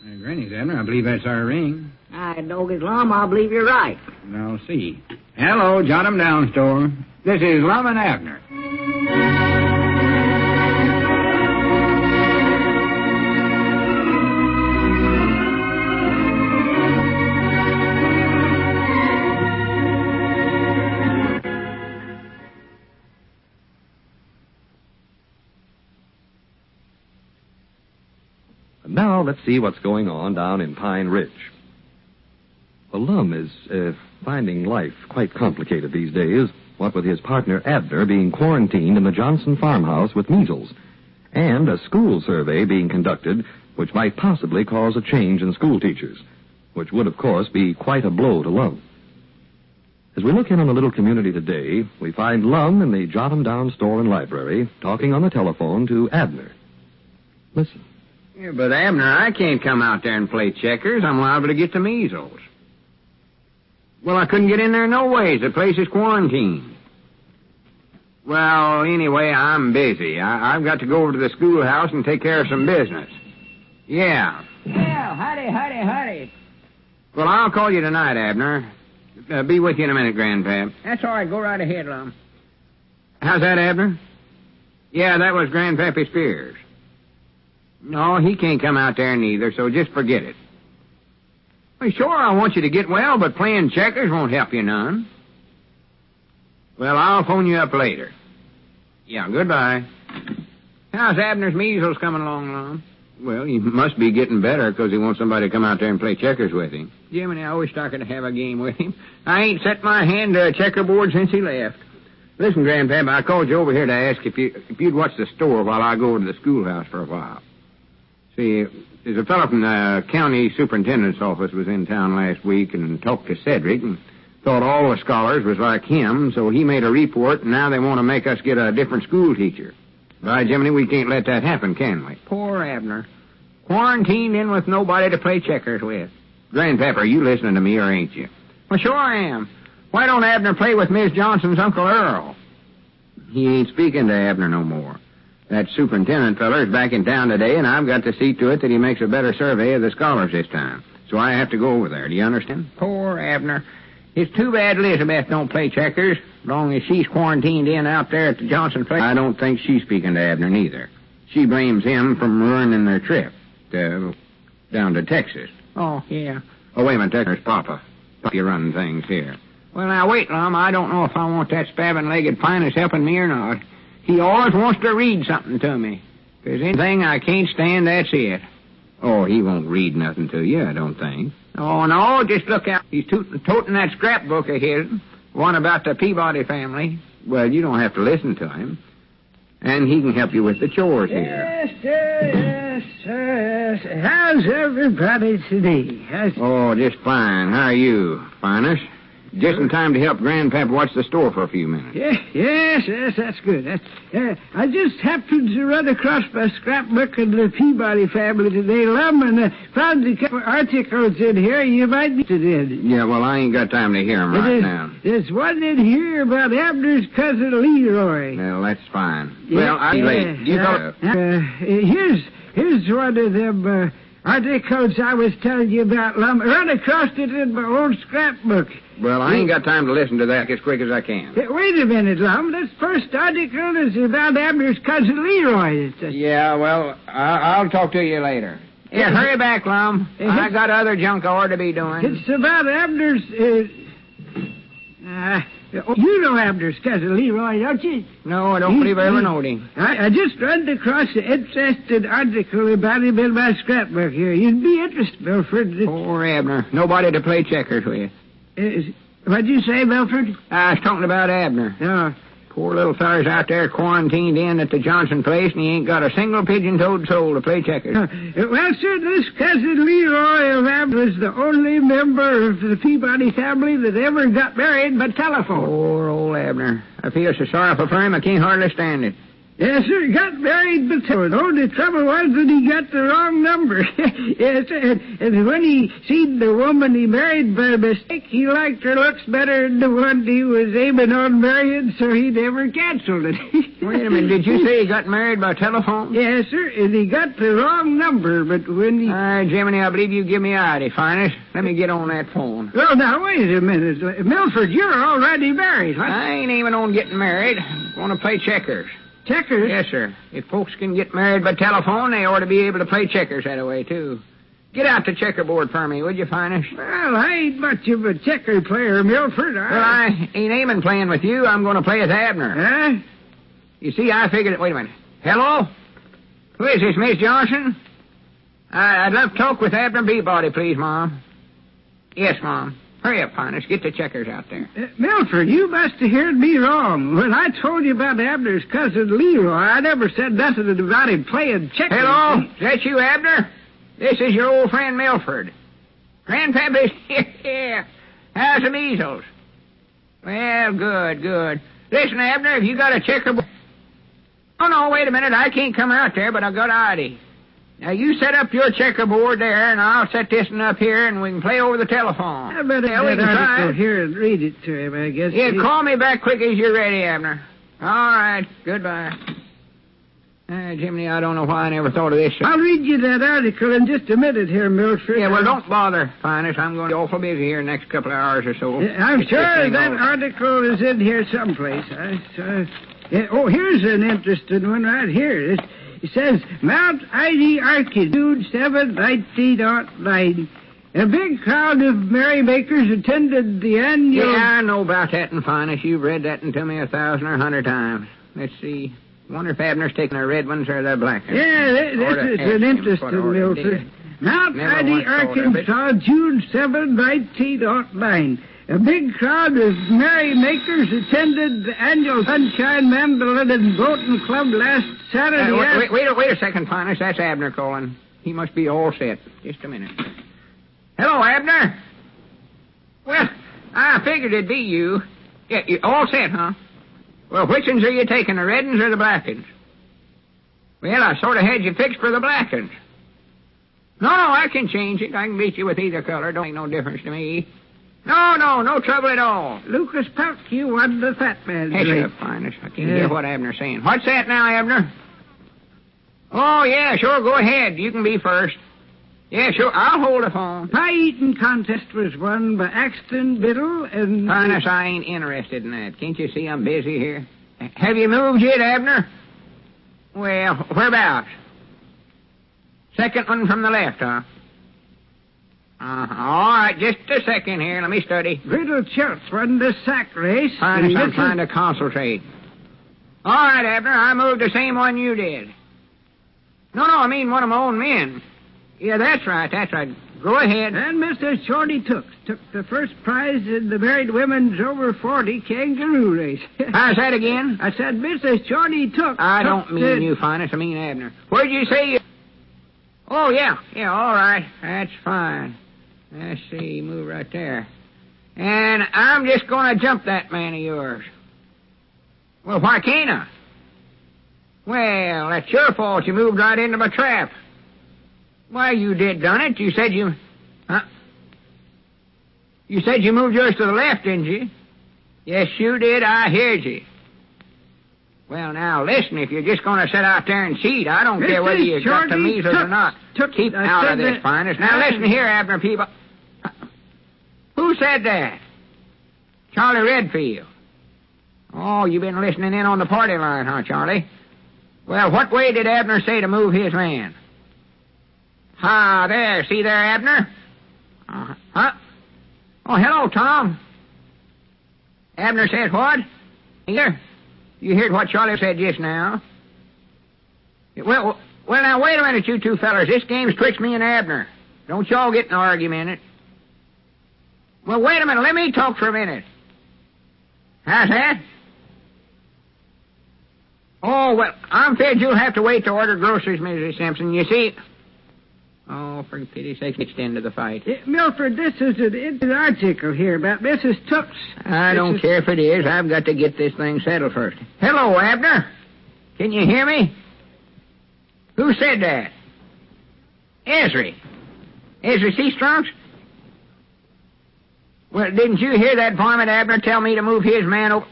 Granny's, Abner. I believe that's our ring. I dog his Lum, I believe you're right. I'll see. Hello, jot 'em down, store. This is Lum and Abner. Now let's see what's going on down in Pine Ridge. Well, Lum is finding life quite complicated these days, what with his partner Abner being quarantined in the Johnson farmhouse with measles, and a school survey being conducted which might possibly cause a change in school teachers, which would, of course, be quite a blow to Lum. As we look in on the little community today, we find Lum in the Jot-'em-Down store and library talking on the telephone to Abner. Listen. Yeah, but, Abner, I can't come out there and play checkers. I'm liable to get the measles. Well, I couldn't get in there no ways. The place is quarantined. Well, anyway, I'm busy. I've got to go over to the schoolhouse and take care of some business. Yeah. Yeah, howdy. Well, I'll call you tonight, Abner. Be with you in a minute, Grandpap. That's all right. Go right ahead, Lum. How's that, Abner? Yeah, that was Grandpappy Spears. No, he can't come out there neither, so just forget it. Well, sure, I want you to get well, but playing checkers won't help you none. Well, I'll phone you up later. Yeah, goodbye. How's Abner's measles coming along, Lum? Well, he must be getting better because he wants somebody to come out there and play checkers with him. Jiminy, I wished I could have a game with him. I ain't set my hand to a checkerboard since he left. Listen, Grandpap, I called you over here to ask if you'd watch the store while I go over to the schoolhouse for a while. See, there's a fellow from the county superintendent's office was in town last week and talked to Cedric and thought all the scholars was like him, so he made a report, and now they want to make us get a different school teacher. By Jiminy, we can't let that happen, can we? Poor Abner. Quarantined in with nobody to play checkers with. Grandpap, are you listening to me or ain't you? Well, sure I am. Why don't Abner play with Miss Johnson's Uncle Earl? He ain't speaking to Abner no more. That superintendent feller's back in town today, and I've got to see to it that he makes a better survey of the scholars this time. So I have to go over there. Do you understand? Poor Abner. It's too bad Elizabeth don't play checkers, as long as she's quarantined in out there at the Johnson place. I don't think she's speaking to Abner, neither. She blames him from ruining their trip down to Texas. Oh, yeah. Oh, wait a minute. There's Papa. Papa running things here. Well, now, wait, Lum. I don't know if I want that spavined-legged Pinus helping me or not. He always wants to read something to me. If there's anything I can't stand, that's it. Oh, he won't read nothing to you, I don't think. Oh, no, just look out. He's toting that scrapbook of his, one about the Peabody family. Well, you don't have to listen to him. And he can help you with the chores here. Yes. How's everybody today? Oh, just fine. How are you, Finest? Just in time to help Grandpap watch the store for a few minutes. Yes, that's good. I just happened to run across my scrapbook of the Peabody family today, Lum, and found a couple articles in here you might be interested in. Yeah, well, I ain't got time to hear them right now. There's one in here about Abner's cousin Leroy. Well, that's fine. Well, I'm late. Here's one of them articles I was telling you about, Lum. Run across it in my old scrapbook. Well, I ain't got time to listen to that as quick as I can. Wait a minute, Lum. This first article is about Abner's cousin Leroy. Yeah, well, I'll talk to you later. Yeah, hurry back, Lum. I got other junk I ought to be doing. It's about Abner's... you know Abner's cousin Leroy, don't you? No, I don't believe I ever knowed him. I just run across an interesting article about him in my scrapbook here. You'd be interested, Milford. Poor Abner. Nobody to play checkers with. What'd you say, Milford? I was talking about Abner. Oh. Poor little feller's out there quarantined in at the Johnson place, and he ain't got a single pigeon-toed soul to play checkers. Well, sir, this cousin Leroy of Abner is the only member of the Peabody family that ever got married by telephone. Poor old Abner. I feel so sorrowful for him, I can't hardly stand it. Yes, sir, he got married, but the only trouble was that he got the wrong number. Yes, sir, and when he seen the woman he married by mistake, he liked her looks better than the one he was aiming on marrying, so he never canceled it. Wait a minute, did you say he got married by telephone? Yes, sir, and he got the wrong number, but when he... Jiminy, I believe you give me ID, finest. Let me get on that phone. Well, now, wait a minute. Milford, you're already married. What? I ain't even on getting married. I'm going to play checkers. Checkers? Yes, sir. If folks can get married by telephone, they ought to be able to play checkers that way, too. Get out the checkerboard for me, would you, finest? Well, I ain't much of a checker player, Milford. Well, I ain't aiming playing with you. I'm going to play with Abner. Huh? You see, I figured... Wait a minute. Hello? Who is this, Miss Johnson? I'd love to talk with Abner Peabody, please, Mom. Yes, Mom. Hurry up, finest. Get the checkers out there. Milford, you must have heard me wrong. When I told you about Abner's cousin Leroy, I never said nothing about him playing checkers. Hello? Is that you, Abner? This is your old friend Milford. Grandpappy's here. How's the measles? Well, good. Listen, Abner, have you got a checkerboard? Oh, no, wait a minute. I can't come out there, but I've got ID. Now, you set up your checkerboard there, and I'll set this one up here, and we can play over the telephone. I better get article here and read it to him, I guess. Yeah, call me back quick as you're ready, Abner. All right, goodbye. Jiminy, I don't know why I never thought of this. I'll read you that article in just a minute here, Milford. Yeah, well, don't bother, finest. I'm going to be awful busy here in the next couple of hours or so. I'm sure that article is in here someplace. Here's an interesting one right here. It says, Mount ID Arcade, June 7, 1909. A big crowd of merrymakers attended the annual... Yeah, I know about that, and finest. You've read that to me 1,000 or 100 times. Let's see. Wonder if Abner's taking the red ones or the black ones. Yeah, this is an interesting, Milford. Mount ID Arkansas, June 7, 1909. A big crowd of merrymakers attended the annual Sunshine Mandolin and Boating Club last Saturday. Wait a second, finest. That's Abner calling. He must be all set. Just a minute. Hello, Abner. Well, I figured it'd be you. Yeah, you all set, huh? Well, which ones are you taking, the red ones or the black ones? Well, I sort of had you fixed for the black ones. No, I can change it. I can beat you with either color. Don't make no difference to me. No trouble at all. Lucas Puck, you won the fat man's race. Finest. I can't hear what Abner's saying. What's that now, Abner? Oh, yeah, sure, go ahead. You can be first. Yeah, sure, I'll hold the phone. Pie eating contest was won by Axton Biddle and... Finest, I ain't interested in that. Can't you see I'm busy here? Have you moved yet, Abner? Well, whereabouts? Second one from the left, huh? All right, just a second here. Let me study. Riddle Church won the sack race. Finest, I'm trying to concentrate. All right, Abner, I moved the same one you did. No, I mean one of my own men. Yeah, that's right. Go ahead. And Mr. Shorty took the first prize in the married women's over 40 kangaroo race. How's that again? I said Mr. Shorty took... I don't mean you, Finest. I mean Abner. Where'd you say you... Oh, yeah, all right. That's fine. Let's see, move right there. And I'm just going to jump that man of yours. Well, why can't I? Well, that's your fault. You moved right into my trap. Why, you done it. You said you... Huh? You said you moved yours to the left, didn't you? Yes, you did. I heard you. Well, now, listen, if you're just going to sit out there and cheat, I don't care whether you got the measles or not. Keep out of this, Finest. Now, listen here, Abner Peabody. Who said that? Charlie Redfield. Oh, you've been listening in on the party line, huh, Charlie? Well, what way did Abner say to move his man? There. See there, Abner? Huh? Oh, hello, Tom. Abner said what? Here? You heard what Charlie said just now? Well, now, wait a minute, you two fellers. This game's twixt me and Abner. Don't y'all get in an argument in it. Well, wait a minute. Let me talk for a minute. How's that? Oh, well, I'm afraid you'll have to wait to order groceries, Mrs. Simpson. You see... Oh, for pity's sake, extend to the fight. Milford, this is an article here about Mrs. Tooks. I don't care if it is. I've got to get this thing settled first. Hello, Abner. Can you hear me? Who said that? Ezra. Ezra C. Strunks? Well, didn't you hear that varmint Abner tell me to move his man over?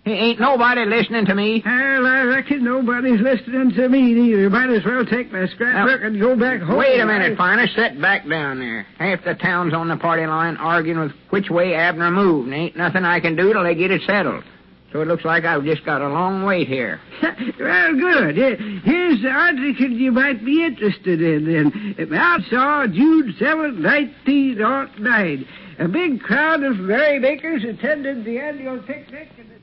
Ain't nobody listening to me. Well, I reckon nobody's listening to me neither. Might as well take my scrapbook and go back home. Wait a minute, Finer. Sit back down there. Half the town's on the party line arguing with which way Abner moved, and ain't nothing I can do till they get it settled. So it looks like I've just got a long wait here. Well, good. Here's the article you might be interested in, then. Mount saw June 7, 1909. A big crowd of merrymakers attended the annual picnic in the